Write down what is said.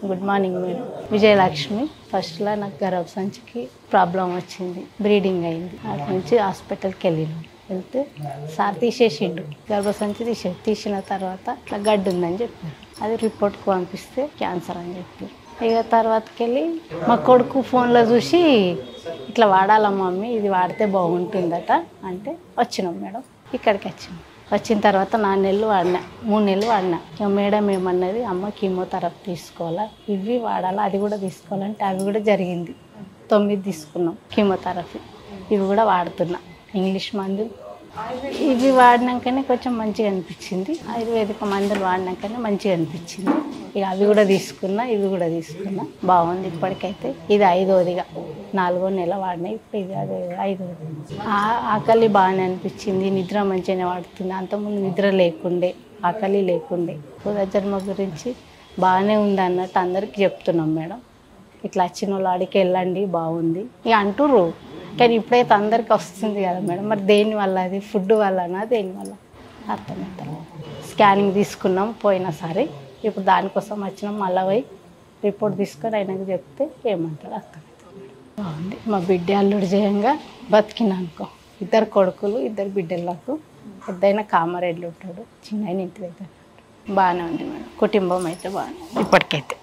Good morning madam. Vijayalakshmi. ఫస్ట్లో నాకు గర్భసంచికి problem వచ్చింది, బ్లీడింగ్ అయింది. అటు నుంచి హాస్పిటల్కి వెళ్తే సార్ తీసేసిండు, గర్భసంచి తీసిన తర్వాత ఇట్లా గడ్డి ఉందని చెప్పారు. అది రిపోర్ట్కి పంపిస్తే క్యాన్సర్ అని చెప్పారు. ఇక తర్వాతకి మా కొడుకు ఫోన్లో చూసి ఇట్లా వాడాలా మమ్మీ, ఇది వాడితే బాగుంటుందట అంటే వచ్చినాం మేడం. ఇక్కడికి వచ్చిన తర్వాత 4 నెలలు వాడినా, 3 నెలలు వాడినా. ఇక మేడం ఏమన్నది, అమ్మ కీమోథెరపీ తీసుకోవాలా, ఇవి వాడాలా, అది కూడా తీసుకోవాలంటే అవి కూడా జరిగింది. 9 తీసుకున్నాం కీమోథెరపీ. ఇవి కూడా వాడుతున్నా, ఇంగ్లీష్ మందులు. ఇవి వాడినాకనే కొంచెం మంచిగా అనిపించింది. ఆయుర్వేదిక మందులు వాడినాకనే మంచిగా అనిపించింది. ఇక అవి కూడా తీసుకున్నా, ఇవి కూడా తీసుకున్నా, బాగుంది. ఇప్పటికైతే ఇది 5వదిగా, 4వ నెల వాడినాయి, ఇప్పుడు ఇది 5వది. ఆకలి బాగానే అనిపించింది, నిద్ర మంచిగానే వాడుతుంది. అంతకుముందు నిద్ర లేకుండే, ఆకలి లేకుండే. పునర్జన్మ గురించి బాగానే ఉంది అన్నట్టు అందరికీ చెప్తున్నాం మేడం. ఇట్లా వచ్చిన వాళ్ళు ఆడికి వెళ్ళండి, బాగుంది ఇక అంటుర్రు. కానీ ఇప్పుడైతే అందరికీ వస్తుంది కదా మేడం, మరి దేనివల్ల, అది ఫుడ్ వల్లనా దేనివల్ల అర్థమవుతుంది. స్కానింగ్ తీసుకున్నాం పోయినసారి, ఇప్పుడు దానికోసం వచ్చినాం. మళ్ళీ పోయి రిపోర్ట్ తీసుకొని ఆయనకు చెప్తే ఏమంటారు అర్థమవుతుంది. బాగుంది. మా బిడ్డ అల్లుడు చేయంగా బతికినా అనుకో. 2 కొడుకులు, 2 బిడ్డలు. నాకు పెద్దయిన కామారెడ్డిలో ఉంటాడు, చిన్న ఇంటి దగ్గర. బాగానే ఉంది మేడం. కుటుంబం అయితే బాగానే ఇప్పటికైతే.